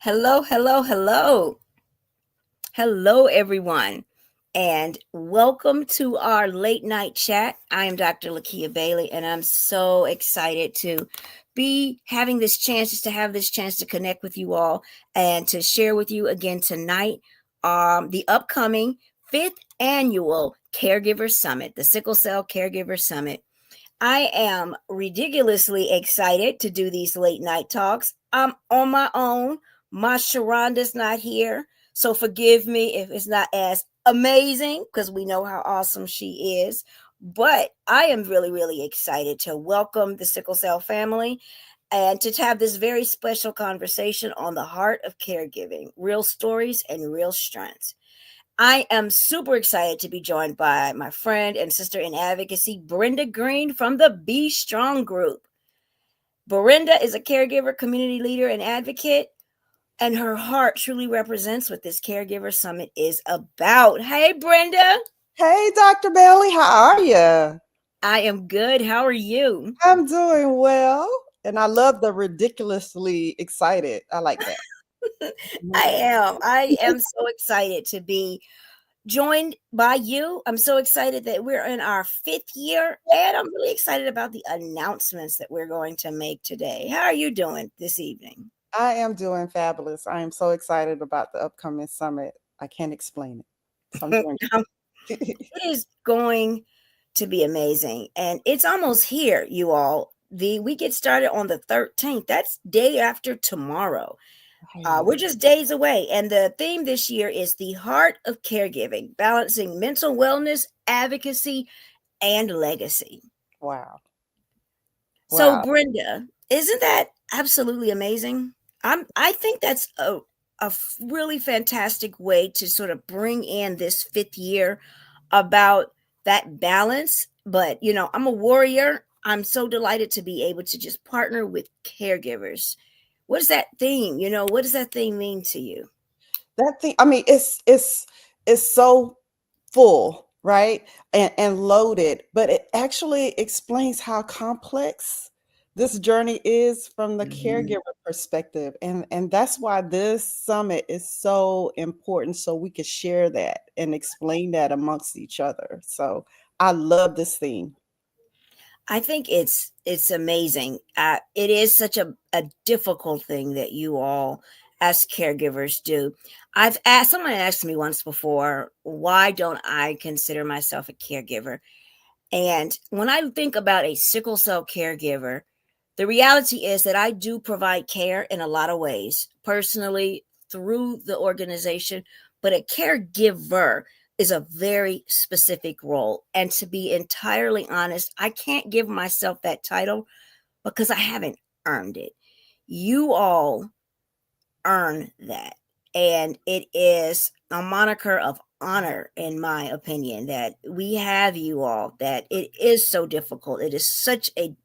Hello, hello, hello. Hello, everyone, and welcome to our late night chat. I am Dr. Lakia Bailey, and I'm so excited to be having this chance, just to have this chance to connect with you all and to share with you again tonight the upcoming fifth annual Caregiver Summit, the Sickle Cell Caregiver Summit. I am ridiculously excited to do these late night talks. I'm on my own. My Sharonda's not here. So forgive me if it's not as amazing because we know how awesome she is. But I am really, really excited to welcome the Sickle Cell family and to have this very special conversation on the heart of caregiving, real stories and real strengths. I am super excited to be joined by my friend and sister in advocacy, Brenda Green from the Be Strong group. Brenda is a caregiver, community leader, and advocate, and her heart truly represents what this Caregiver Summit is about. Hey, Brenda. Hey, Dr. Bailey, how are you? I am good. How are you? I'm doing well, and I love the ridiculously excited. I like that. I Mhm. am. I am so excited to be joined by you. I'm so excited that we're in our fifth year, and I'm really excited about the announcements that we're going to make today. How are you doing this evening? I am doing fabulous. I am so excited about the upcoming summit. I can't explain it. So I'm doing Um, great. it is going to be amazing, and it's almost here, you all. We get started on the 13th. That's day after tomorrow. Right. We're just days away, and the theme this year is the heart of caregiving, balancing mental wellness, advocacy, and legacy. Wow. So, Wow. Brenda, isn't that absolutely amazing? I think that's really fantastic way to sort of bring in this fifth year about that balance. But I'm a warrior. I'm so delighted to be able to just partner with caregivers. What is that theme? What does that theme mean to you? That thing, I mean, it's so full, right? And loaded, but it actually explains how complex this journey is from the Mhm. caregiver perspective. And that's why this summit is so important, so we could share that and explain that amongst each other. So I love this theme. I think it's amazing. It is such a difficult thing that you all as caregivers do. I've asked someone asked me once before, why don't I consider myself a caregiver? And when I think about a sickle cell caregiver, the reality is that I do provide care in a lot of ways, personally through the organization, but a caregiver is a very specific role. And to be entirely honest, I can't give myself that title because I haven't earned it. You all earn that. And it is a moniker of honor, in my opinion, that we have you all, that it is so difficult. It is such a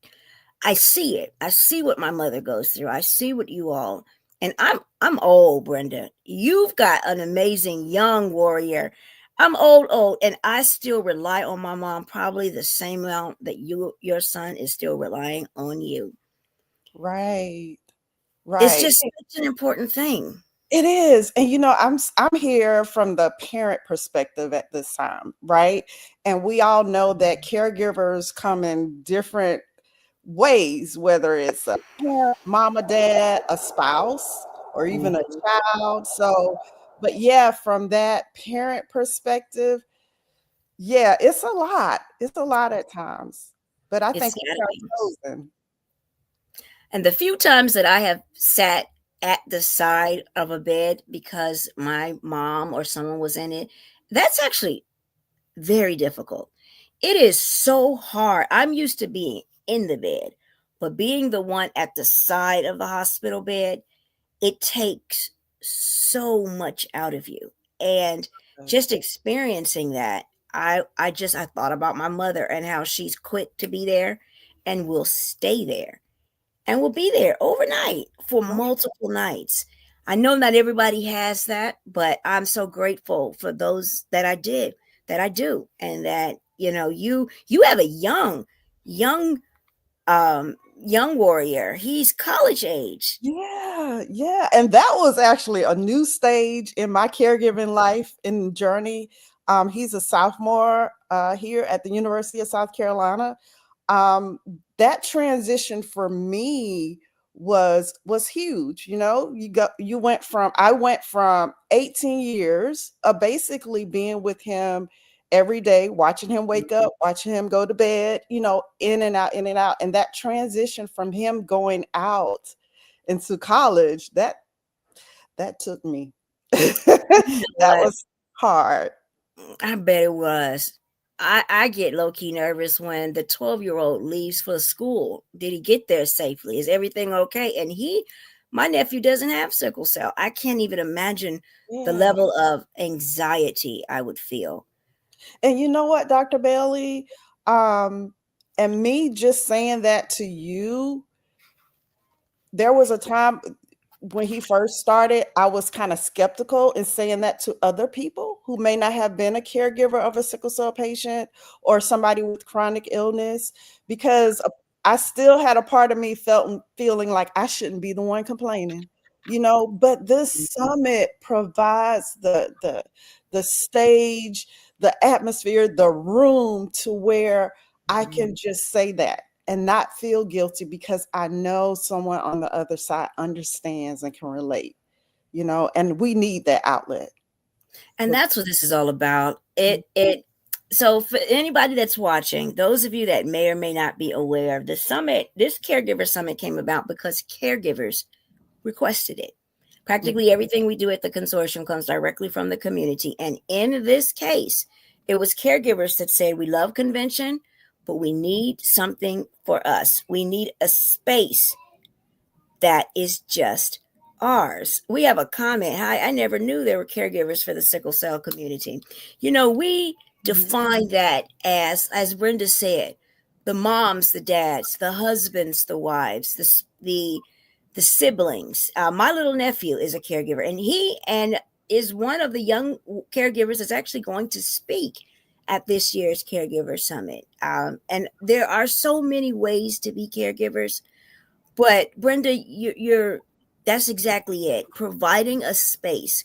I see it. I see what my mother goes through. I see what you all and I'm old, Brenda. You've got an amazing young warrior. I'm old, and I still rely on my mom probably the same amount that your son is still relying on you. Right. It's Right. just such an important thing. It is. And I'm here from the parent perspective at this time, right? And we all know that caregivers come in different ways, whether it's a parent, mama, dad, a spouse, or even a Mhm. child. So, but yeah, from that parent perspective, yeah, it's a lot. It's a lot at times. But I It's think gotta we are be. chosen. And the few times that I have sat at the side of a bed because my mom or someone was in it, that's actually very difficult. It is so hard. I'm used to being in the bed, but being the one at the side of the hospital bed, it takes so much out of you. And just experiencing that, I thought about my mother and how she's quick to be there and will stay there and will be there overnight for Right. multiple nights. I know not everybody has that, but I'm so grateful for those that I did, that I do, and that you have a young Young warrior, he's college age. Yeah, yeah. And that was actually a new stage in my caregiving life and journey. He's a sophomore here at the University of South Carolina. um, that transition for me was huge. You know, you went from I went from 18 years of basically being with him every day, watching him wake Mhm. up, watching him go to bed, in and out, in and out. And that transition from him going out into college, that took me. You know That what? was hard. I bet it was. I get low key nervous when the 12-year-old leaves for school. Did he get there safely? Is everything okay? And my nephew doesn't have sickle cell. I can't even imagine the Yeah. level of anxiety I would feel. And you know what, Dr. Bailey? Um, and me just saying that to you, there was a time when he first started, I was kind of skeptical in saying that to other people who may not have been a caregiver of a sickle cell patient or somebody with chronic illness, because I still had a part of me feeling like I shouldn't be the one complaining, But this summit provides the stage, the atmosphere, the room to where I Mhm. can just say that and not feel guilty because I know someone on the other side understands and can relate, and we need that outlet. And For that's what this is all about. It so for anybody that's watching, those of you that may or may not be aware of the summit, this caregiver summit came about because caregivers requested it. Practically everything we do at the consortium comes directly from the community. And in this case, it was caregivers that said, we love convention, but we need something for us. We need a space that is just ours. We have a comment. Hi, I never knew there were caregivers for the sickle cell community. We Mhm. define that as Brenda said, the moms, the dads, the husbands, the wives, the siblings. My little nephew is a caregiver, and he and is one of the young caregivers that's actually going to speak at this year's caregiver summit. And there are so many ways to be caregivers, but Brenda, you're that's exactly it. Providing a space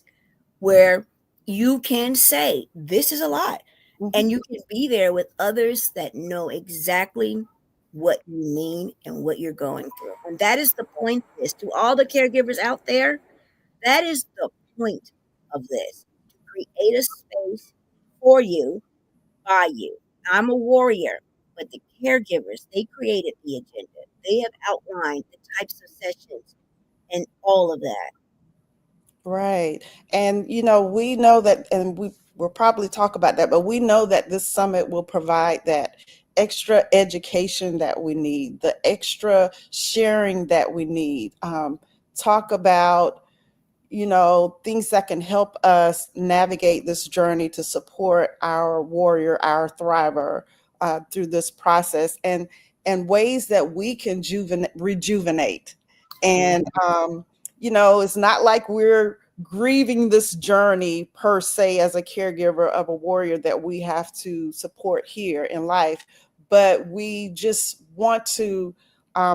where you can say, this is a lot. Mhm. And you can be there with others that know exactly what you mean and what you're going through. And that is the point of this. To all the caregivers out there, that is the point of this, to create a space for you, by you. I'm a warrior, but the caregivers, they created the agenda. They have outlined the types of sessions and all of that. Right. And we know that, and we will probably talk about that, but we know that this summit will provide that extra education that we need, the extra sharing that we need. Talk about things that can help us navigate this journey to support our warrior, our thriver, through this process, and ways that we can rejuvenate. And Mhm. it's not like we're grieving this journey per se as a caregiver of a warrior that we have to support here in life, but we just want to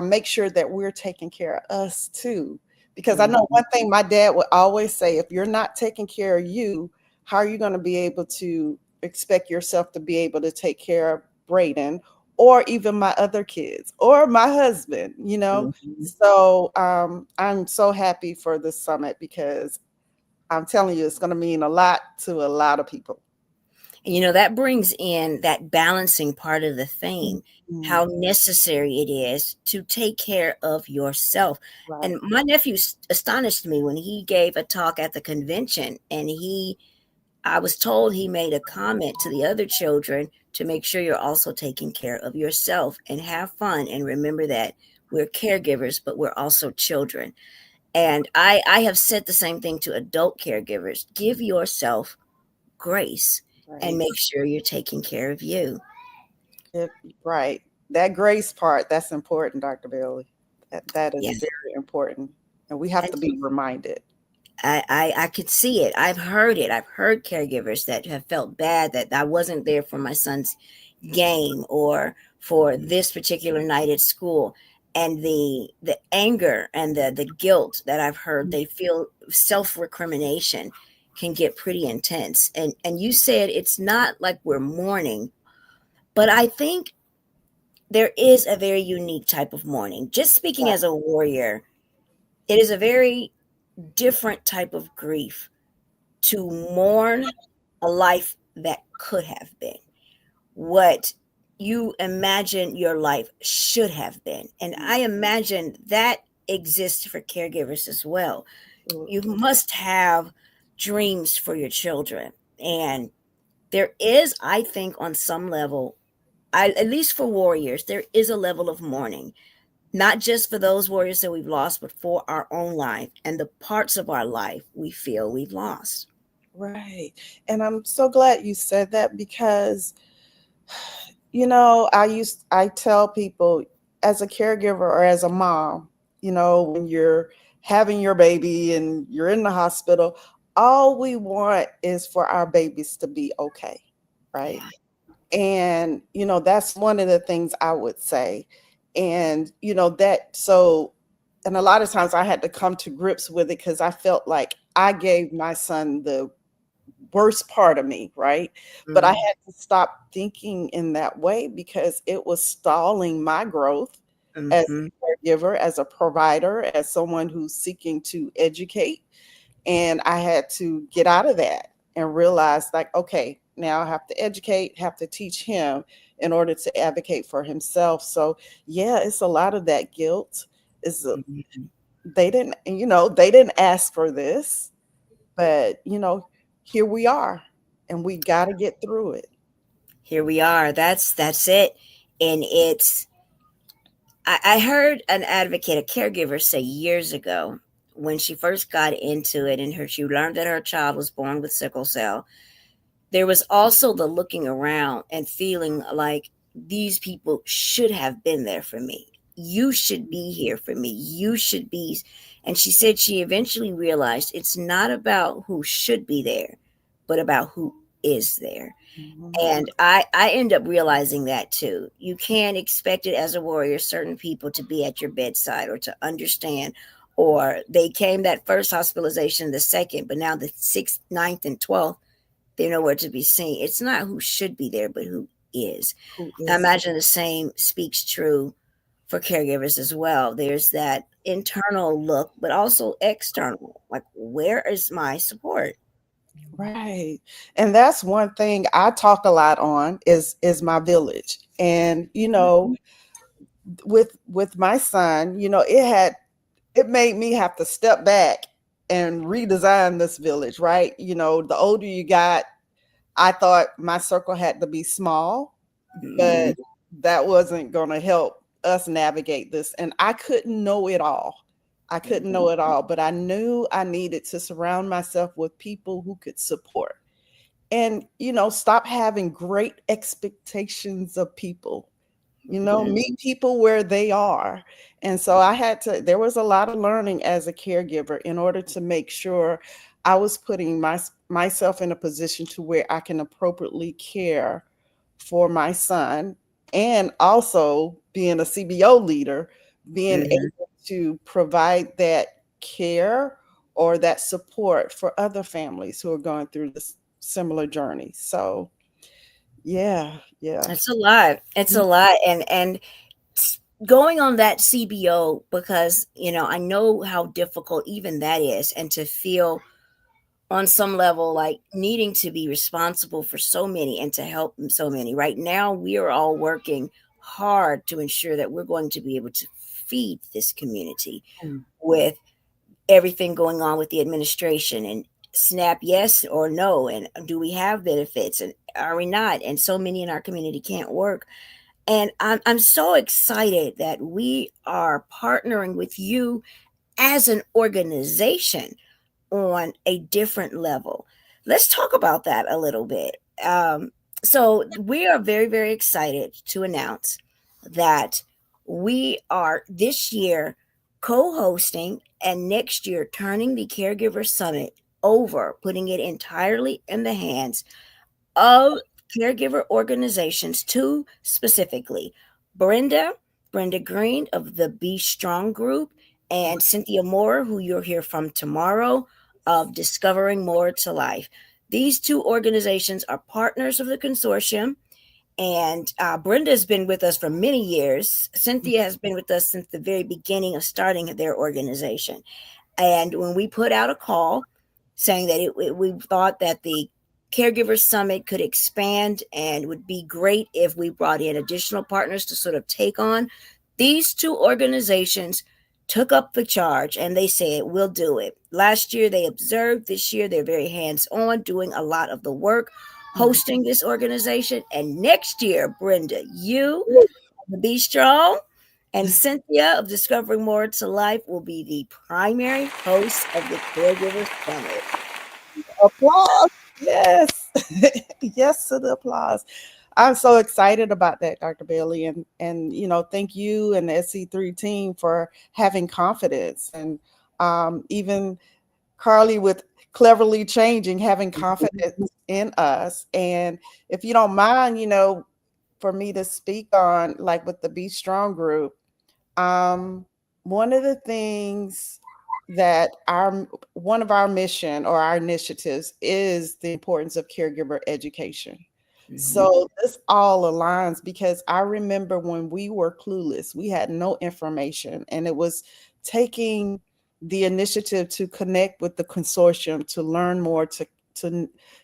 make sure that we're taking care of us too, because I know Mhm. one thing my dad would always say: if you're not taking care of you, how are you going to be able to expect yourself to be able to take care of Braden or even my other kids or my husband, Mhm. So I'm so happy for this summit because I'm telling you, it's going to mean a lot to a lot of people. And that brings in that balancing part of the theme, Mhm. how necessary it is to take care of yourself. Right. And my nephew astonished me when he gave a talk at the convention, and I was told he made a comment to the other children to make sure you're also taking care of yourself and have fun and remember that we're caregivers, but we're also children. And I have said the same thing to adult caregivers. Give yourself grace and Right. make sure you're taking care of you. It, right. That grace part, that's important, Dr. Bailey. That is Yeah. very important. And we have And to be reminded. I could see it. I've heard it. I've heard caregivers that have felt bad that I wasn't there for my son's game or for this particular night at school. And the anger and the guilt that I've heard, they feel self recrimination can get pretty intense. And you said it's not like we're mourning, but I think there is a very unique type of mourning. Just speaking as a warrior, it is a very different type of grief to mourn a life that could have been, what you imagine your life should have been. And I imagine that exists for caregivers as well. You must have dreams for your children. And there is, I think, on some level, at least for warriors, there is a level of mourning, not just for those warriors that we've lost, but for our own life and the parts of our life we feel we've lost. Right. And I'm so glad you said that because, I tell people as a caregiver or as a mom, when you're having your baby and you're in the hospital, all we want is for our babies to be okay. Right. Yeah. And, that's one of the things I would say. And, and a lot of times I had to come to grips with it because I felt like I gave my son the worst part of me, right? But I Mm-hmm. had to stop thinking in that way because it was stalling my growth as Mm-hmm. a caregiver, as a provider, as someone who's seeking to educate. And I had to get out of that and realize, like, okay, now I have to educate, have to teach him in order to advocate for himself. So yeah, it's a lot of that guilt. Is Mm-hmm. they didn't ask for this, but here we are, and we got to get through it. Here we are. That's it. And I heard an advocate, a caregiver, say years ago when she first got into it, and she learned that her child was born with sickle cell. There was also the looking around and feeling like these people should have been there for me. You should be here for me. You should be. And she said she eventually realized it's not about who should be there, but about who is there. Mhm. And I end up realizing that too. You can't expect it as a warrior, certain people to be at your bedside or to understand, or they came that first hospitalization, the second, but now the sixth, ninth, and 12th, they're nowhere to be seen. It's not who should be there, but who is. Who I is imagine the same speaks true for caregivers as well. There's that internal look, but also external. Like, where is my support? right? And that's one thing I talk a lot on is my village. And with my son, it made me have to step back and redesign this village, right? The older you got, I thought my circle had to be small, Mm-hmm. but that wasn't going to help us navigate this. And I couldn't know it all. I couldn't know it all, but I knew I needed to surround myself with people who could support and, stop having great expectations of people, Mm-hmm. meet people where they are. And so there was a lot of learning as a caregiver in order to make sure I was putting myself in a position to where I can appropriately care for my son, and also being a CBO leader, being Mm-hmm. able to provide that care or that support for other families who are going through this similar journey. So, yeah, yeah. It's a lot. It's a lot. And going on that CBO, because I know how difficult even that is, and to feel on some level like needing to be responsible for so many and to help so many. Right now we are all working hard to ensure that we're going to be able to feed this community Mm. with everything going on with the administration and SNAP, yes or no, and do we have benefits and are we not, and so many in our community can't work. And I'm so excited that we are partnering with you as an organization on a different level. Let's talk about that a little bit. So, we are very, very excited to announce that we are this year co hosting and next year turning the Caregiver Summit over, putting it entirely in the hands of caregiver organizations, two specifically. Brenda, Brenda Green of the Be Strong Group, and Cynthia Moore, who you'll hear from tomorrow, of Discovering More to Life. These two organizations are partners of the consortium, and Brenda has been with us for many years. Cynthia has been with us since the very beginning of starting their organization. And when we put out a call saying that we thought that the Caregiver Summit could expand and would be great if we brought in additional partners to sort of take on, these two organizations took up the charge and they said, we'll do it. Last year they observed, this year they're very hands on, doing a lot of the work, hosting this organization. And next year, Brenda, you, Be Strong, and Cynthia of Discovering More to Life will be the primary host of the Caregiver Summit. Applause. Yes. Yes to the applause. I'm so excited about that, Dr. Bailey. And thank you and the SC3 team for having confidence. And even Carly with cleverly changing, having confidence in us. And if you don't mind, for me to speak on, like with the Be Strong group, one of the things that one of our mission or our initiatives is the importance of caregiver education. So this all aligns because I remember when we were clueless, we had no information, and it was taking the initiative to connect with the consortium, to learn more, to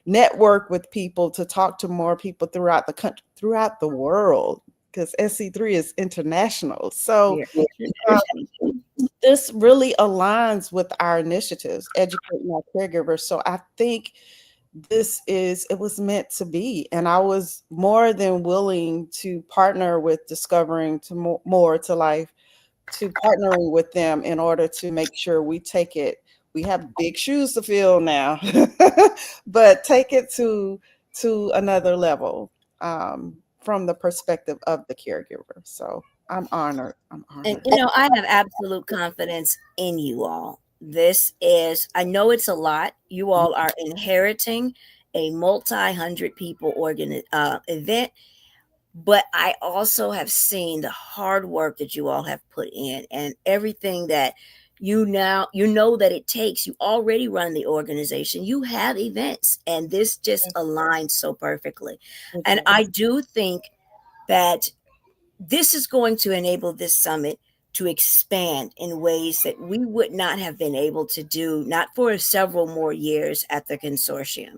network with people, to talk to more people throughout the country, throughout the world, because SC3 is international. So this really aligns with our initiatives, educating our caregivers. So I think it was meant to be. And I was more than willing to partner with Discovering to More to Life, to partnering with them in order to make sure we take it. We have big shoes to fill now, but take it to another level, from the perspective of the caregiver. So I'm honored. I'm And honored. I have absolute confidence in you all. This is, I know it's a lot. You all are inheriting a multi-hundred people event, but I also have seen the hard work that you all have put in and everything that you know that it takes. You already run the organization, you have events, and this just aligns so perfectly. And I do think that this is going to enable this summit to expand in ways that we would not have been able to do, not for several more years at the consortium,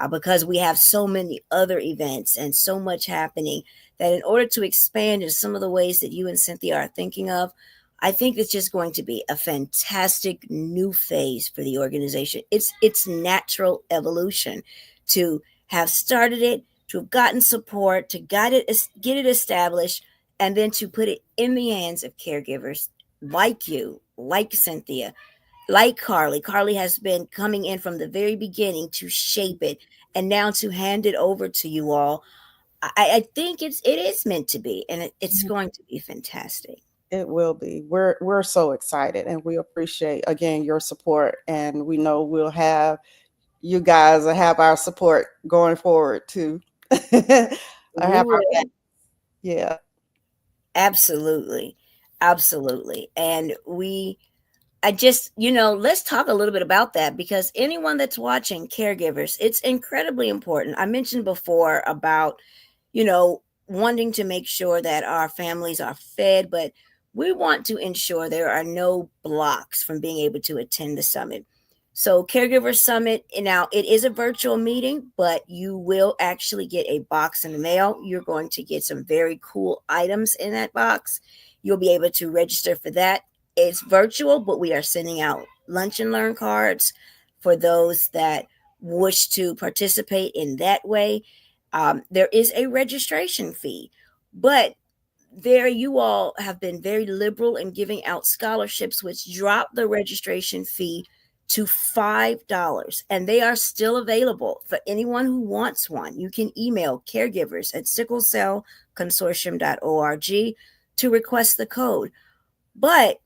because we have so many other events and so much happening that in order to expand in some of the ways that you and Cynthia are thinking of, I think it's just going to be a fantastic new phase for the organization. It's natural evolution to have started it, to have gotten support, to get it established, and then to put it in the hands of caregivers like you, like Cynthia, like Carly. Carly has been coming in from the very beginning to shape it, and now to hand it over to you all. I think it is meant to be, and it's going to be fantastic. It will be. We're so excited, and we appreciate again your support, and we know we'll have you guys will have our support going forward too. I We have our back. will. Yeah. Absolutely. Absolutely. And I just, let's talk a little bit about that, because anyone that's watching caregivers, it's incredibly important. I mentioned before about, wanting to make sure that our families are fed, but we want to ensure there are no blocks from being able to attend the summit. So, Caregiver Summit, now it is a virtual meeting, but you will actually get a box in the mail. You're going to get some very cool items in that box. You'll be able to register for that. It's virtual, but we are sending out lunch and learn cards for those that wish to participate in that way. There is a registration fee, but there you all have been very liberal in giving out scholarships, which drop the registration fee to $5, and they are still available for anyone who wants one. You can email caregivers at sicklecellconsortium.org to request the code. But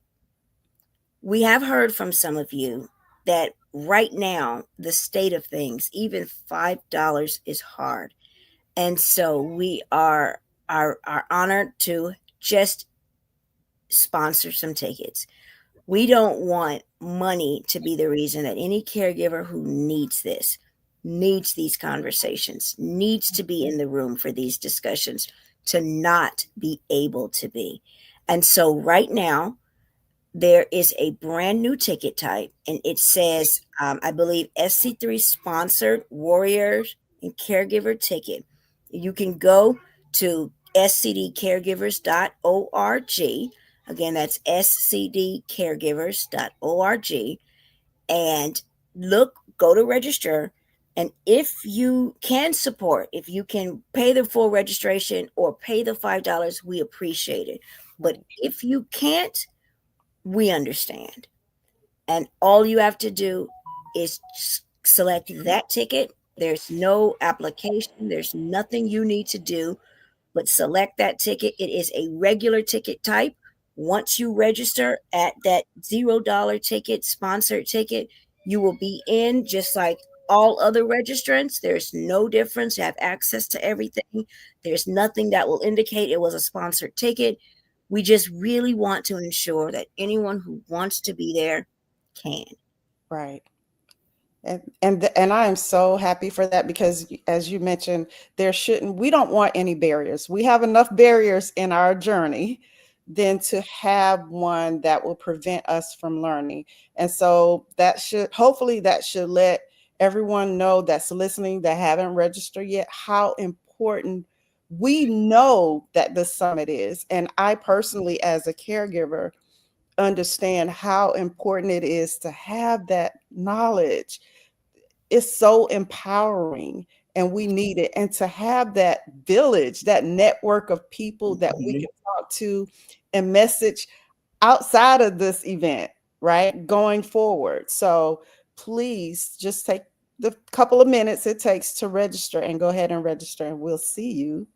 we have heard from some of you that right now, the state of things, even $5 is hard. And so we are honored to just sponsor some tickets. We don't want money to be the reason that any caregiver who needs this, needs these conversations, needs to be in the room for these discussions, to not be able to be. And so right now, there is a brand new ticket type, and it says, I believe, SC3 sponsored Warriors and Caregiver ticket. You can go to scdcaregivers.org. Again, that's scdcaregivers.org, and go to register. And if you can support, if you can pay the full registration or pay the $5, we appreciate it. But if you can't, we understand. And all you have to do is select that ticket. There's no application, there's nothing you need to do but select that ticket. It is a regular ticket type. Once you register at that $0 ticket, sponsored ticket, you will be in just like all other registrants. There's no difference. You have access to everything. There's nothing that will indicate it was a sponsored ticket. We just really want to ensure that anyone who wants to be there can. Right. And I am so happy for that because as you mentioned, we don't want any barriers. We have enough barriers in our journey than to have one that will prevent us from learning. And so hopefully that should let everyone know that's listening that haven't registered yet how important we know that the summit is. And I personally, as a caregiver, understand how important it is to have that knowledge. It's so empowering and we need it. And to have that village, that network of people that we Mhm. can talk to and message outside of this event, right? Going forward. So please just take the couple of minutes it takes to register and go ahead and register, and we'll see you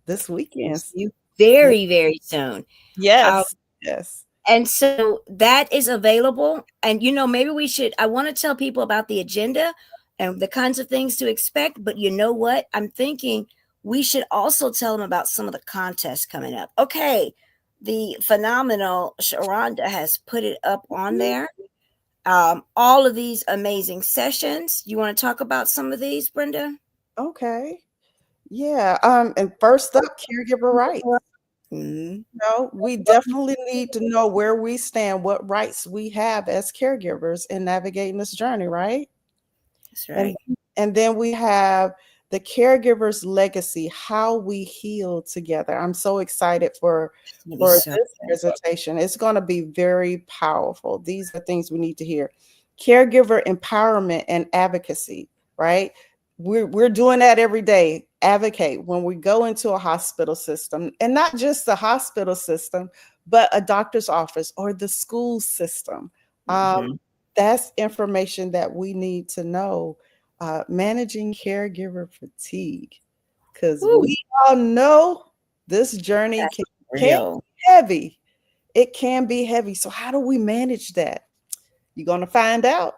this We'll weekend. see you Yeah. very, very soon. Um, Yes. Yes. And so that is available. And, maybe I want to tell people about the agenda and the kinds of things to expect. But you know what? I'm thinking we should also tell them about some of the contests coming up. Okay. The phenomenal Sharonda has put it up on there. All of these amazing sessions. You want to talk about some of these, Brenda? Okay. Yeah. And first up, caregiver rights. Mm-hmm. No, we definitely need to know where we stand, what rights we have as caregivers in navigating this journey, right? That's And right. and then we have the caregiver's legacy, how we heal together. I'm so excited It's going to be for so this good. presentation. It's going to be very powerful. These are things we need to hear. Caregiver empowerment and advocacy, right? We're doing that every day. Advocate when we go into a hospital system, and not just the hospital system, but a doctor's office or the school system. Mm-hmm. That's information that we need to know. Managing caregiver fatigue, because Woo, we all know this journey that's can real. be heavy. It can be heavy. So how do we manage that? You're going to find out.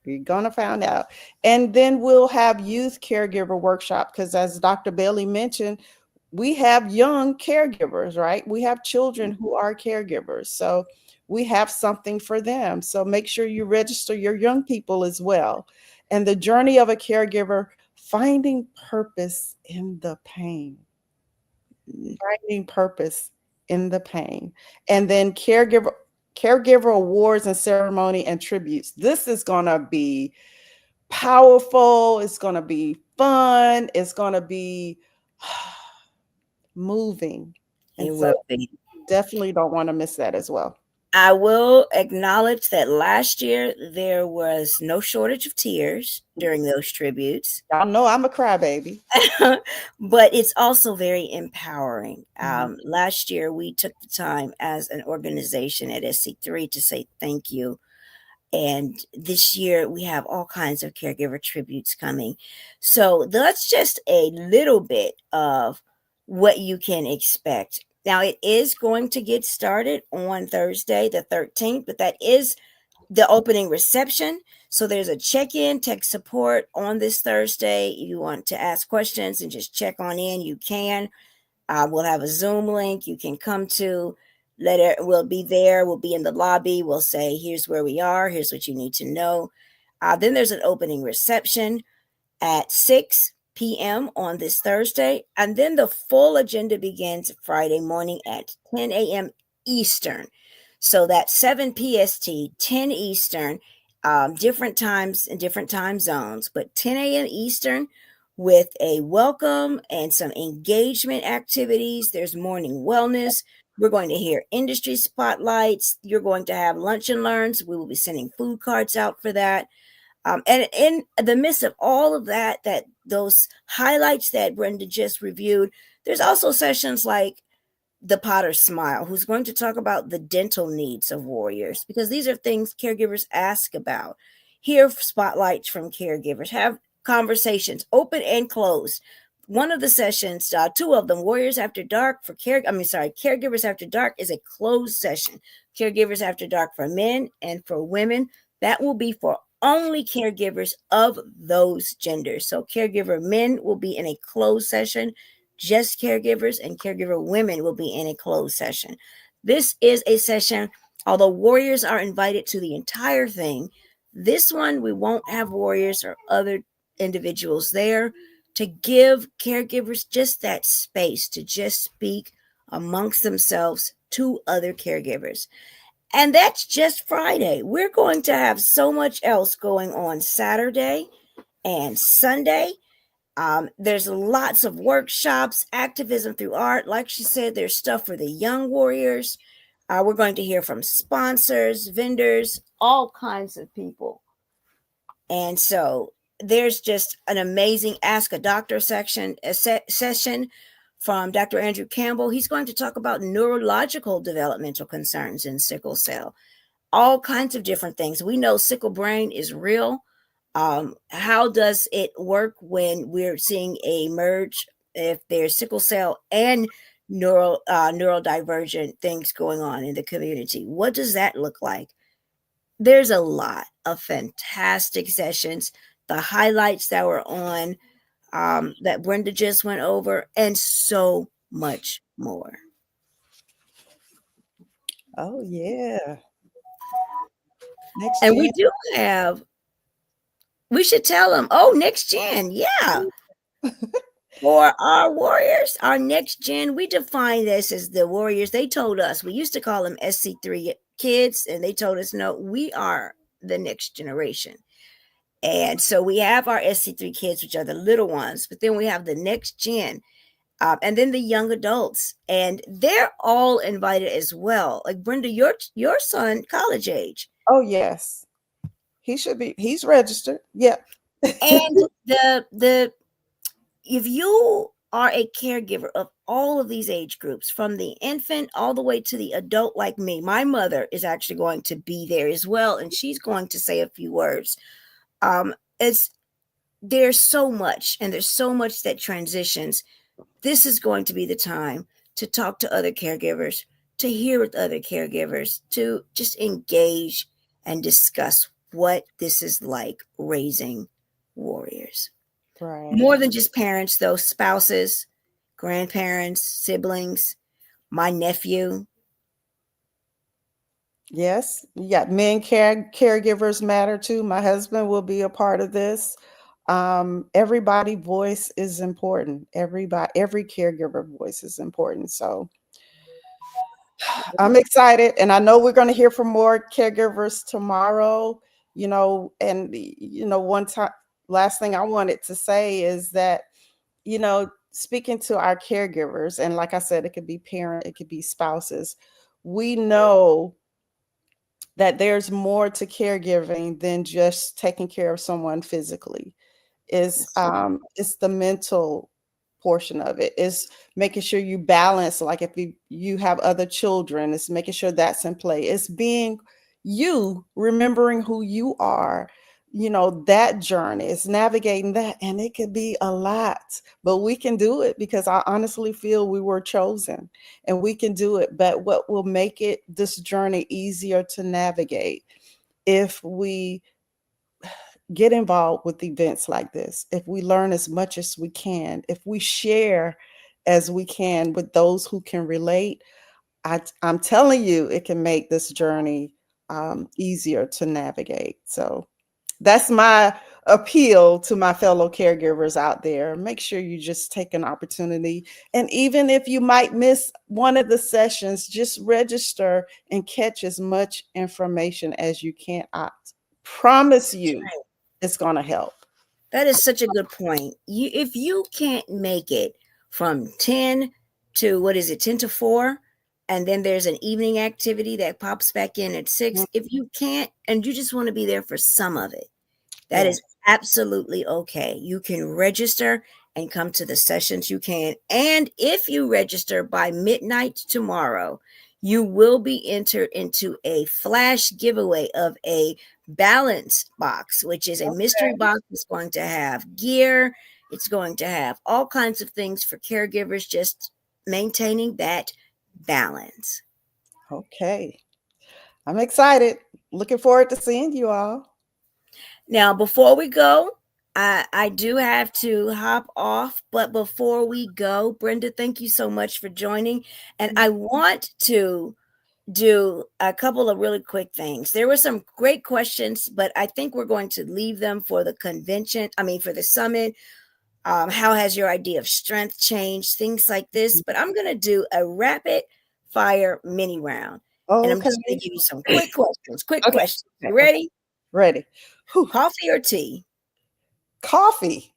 You're going to find out. And then we'll have youth caregiver workshop because as Dr. Bailey mentioned, we have young caregivers, right? We have children who are caregivers. So we have something for them. So make sure you register your young people as well. And the journey of a caregiver, finding purpose in the pain, finding purpose in the pain. And then caregiver awards and ceremony and tributes. This is going to be powerful. It's going to be fun. It's going to be moving. And It so will be. definitely don't want to miss that as well. I will acknowledge that last year there was no shortage of tears during those tributes, Y'all know I'm a crybaby. but it's also very empowering. Mhm. Last year we took the time as an organization at SC3 to say thank you. And this year we have all kinds of caregiver tributes coming. So that's just a little bit of what you can expect. Now, it is going to get started on Thursday, the 13th, but that is the opening reception. So there's a check in, tech support on this Thursday. If you want to ask questions and just check on in, you can. We'll have a Zoom link you can come to. We'll be there. We'll be in the lobby. We'll say, here's where we are. Here's what you need to know. Then there's an opening reception at 6 p.m. on this Thursday. And then the full agenda begins Friday morning at 10 a.m. Eastern. So that's 7 PST, 10 Eastern, different times in different time zones, but 10 a.m. Eastern with a welcome and some engagement activities. There's morning wellness. We're going to hear industry spotlights. You're going to have lunch and learns. We will be sending food cards out for that. And in the midst of all of that those highlights that Brenda just reviewed, there's also sessions like the Potter Smile, who's going to talk about the dental needs of warriors, because these are things caregivers ask about. Hear spotlights from caregivers, have conversations, open and closed. One of the sessions, two of them, Warriors After Dark for Caregivers After Dark is a closed session. Caregivers After Dark for men and for women, that will be for only caregivers of those genders. So caregiver men will be in a closed session, just caregivers and caregiver women will be in a closed session. This is a session, although warriors are invited to the entire thing, this one we won't have warriors or other individuals there to give caregivers just that space to just speak amongst themselves to other caregivers. And that's just Friday. We're going to have so much else going on Saturday and Sunday. There's lots of workshops, activism through art. Like she said, there's stuff for the young warriors. We're going to hear from sponsors, vendors, all kinds of people. And so there's just an amazing Ask a Doctor session from Dr. Andrew Campbell. He's going to talk about neurological developmental concerns in sickle cell, all kinds of different things. We know sickle brain is real. How does it work when we're seeing a merge, if there's sickle cell and neurodivergent things going on in the community? What does that look like? There's a lot of fantastic sessions, the highlights that were on, that Brenda just went over, and so much more. Oh yeah. Next And we gen. do have, we should tell them, oh, next gen, yeah. For our warriors, our next gen, we define this as the warriors. They told us, we used to call them SC3 kids, and they told us, no, we are the next generation. And so we have our SC3 kids, which are the little ones, but then we have the next gen, and then the young adults, and they're all invited as well. Like Brenda, your son, college age, Oh yes. He's registered. Yeah. and the if you are a caregiver of all of these age groups, from the infant all the way to the adult, like me, my mother is actually going to be there as well, and she's going to say a few words. It's there's so much, and there's so much that transitions. This is going to be the time to talk to other caregivers, to hear with other caregivers, to just engage and discuss what this is like raising warriors. Right. More than just parents, though, spouses, grandparents, siblings, my nephew. Yes. Yeah. Caregivers matter too. My husband will be a part of this. Everybody voice is important. Every caregiver voice is important. So I'm excited, and I know we're going to hear from more caregivers tomorrow. One time, last thing I wanted to say is that, speaking to our caregivers, and like I said, it could be parent, it could be spouses. We know that there's more to caregiving than just taking care of someone physically. It's the mental portion of it. Is making sure you balance, like if you have other children, it's making sure that's in play. It's being you, remembering who you are, that journey. It's navigating that, and it could be a lot, but we can do it because I honestly feel we were chosen and we can do it. But what will make it this journey easier to navigate, if we get involved with events like this, if we learn as much as we can, if we share as we can with those who can relate. I'm telling you, it can make this journey easier to navigate. So that's my appeal to my fellow caregivers out there. Make sure you just take an opportunity. And even if you might miss one of the sessions, just register and catch as much information as you can. I promise you it's going to help. That is such a good point. If you can't make it from 10 to what is it, 10 to 4, and then there's an evening activity that pops back in at 6, if you can't and you just want to be there for some of it, that Yeah. is absolutely okay. You can register and come to the sessions you can. And if you register by midnight tomorrow, you will be entered into a flash giveaway of a balance box, which is a mystery box that's going to have gear. It's going to have all kinds of things for caregivers, just maintaining that balance. Okay. I'm excited. Looking forward to seeing you all. Now, before we go, I do have to hop off, but before we go, Brenda, thank you so much for joining. And I want to do a couple of really quick things. There were some great questions, but I think we're going to leave them for the convention. I mean, for the summit. How has your idea of strength changed? Things like this. But I'm going to do a rapid fire mini round. And I'm Okay. just going to give you some quick questions. Quick Okay. questions. You Okay. ready? Ready. Whew. Coffee or tea? Coffee.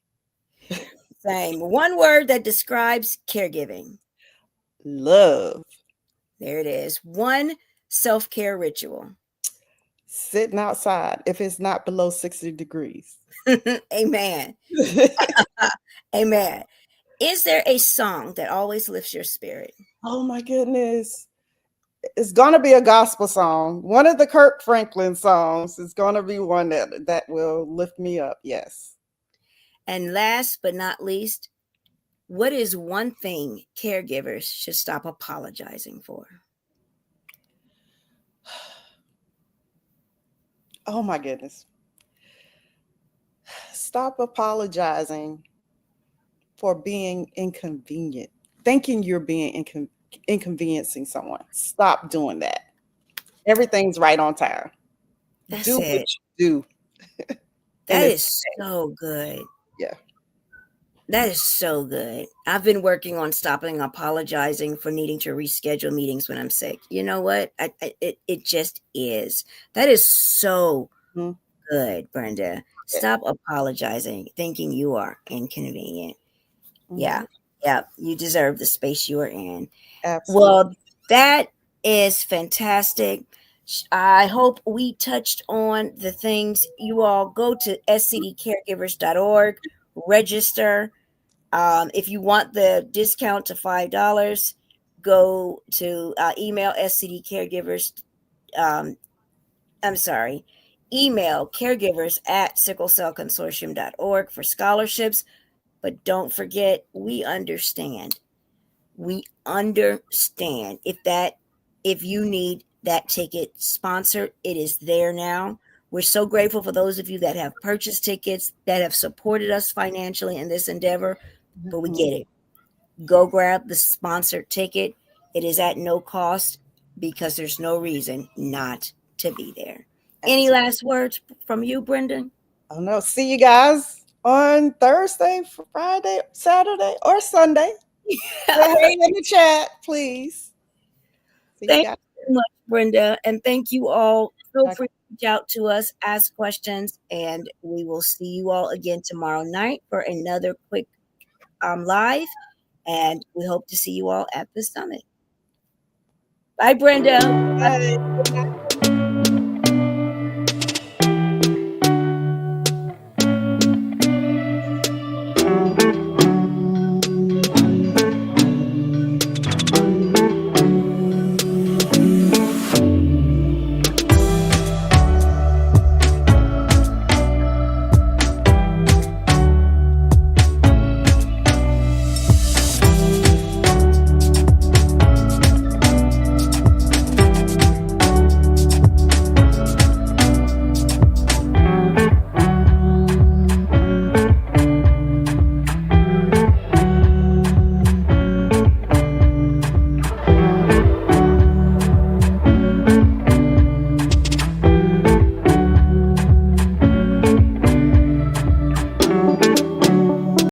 Same. One word that describes caregiving. Love. There it is. One self care ritual. Sitting outside if it's not below 60 degrees. Amen. Amen. Is there a song that always lifts your spirit? Oh my goodness. It's gonna be a gospel song. One of the Kirk Franklin songs is gonna be one that will lift me up. Yes. And last but not least, what is one thing caregivers should stop apologizing for? Oh my goodness. Stop apologizing for being inconvenient, thinking you're being inconveniencing someone. Stop doing that. Everything's right on time. That's Do what it. you do. And That it's is so good. yeah. That is so good. I've been working on stopping apologizing for needing to reschedule meetings when I'm sick. You know what? It just is. That is so Mm-hmm. good, Brenda. Stop apologizing, thinking you are inconvenient. Yeah. Mm-hmm. Yeah. You deserve the space you are in. Absolutely. Well, that is fantastic. I hope we touched on the things. You all go to scdcaregivers.org, register. If you want the discount to $5, go to email scdcaregivers. Um, I'm sorry, email caregivers at sicklecellconsortium.org for scholarships. But don't forget, we understand. We understand if you need that ticket sponsored, it is there now. We're so grateful for those of you that have purchased tickets, that have supported us financially in this endeavor, but we Mm-hmm. get it. Go grab the sponsored ticket. It is at no cost because there's no reason not to be there. Any Absolutely. last words from you, Brendan? Oh no. See you guys on Thursday, Friday, Saturday, or Sunday. Say hey in the chat, please. See you Thank guys. you so much, Brenda. And thank you all. Feel Okay. free to reach out to us, ask questions, and we will see you all again tomorrow night for another quick live. And we hope to see you all at the summit. Bye, Brenda. Bye.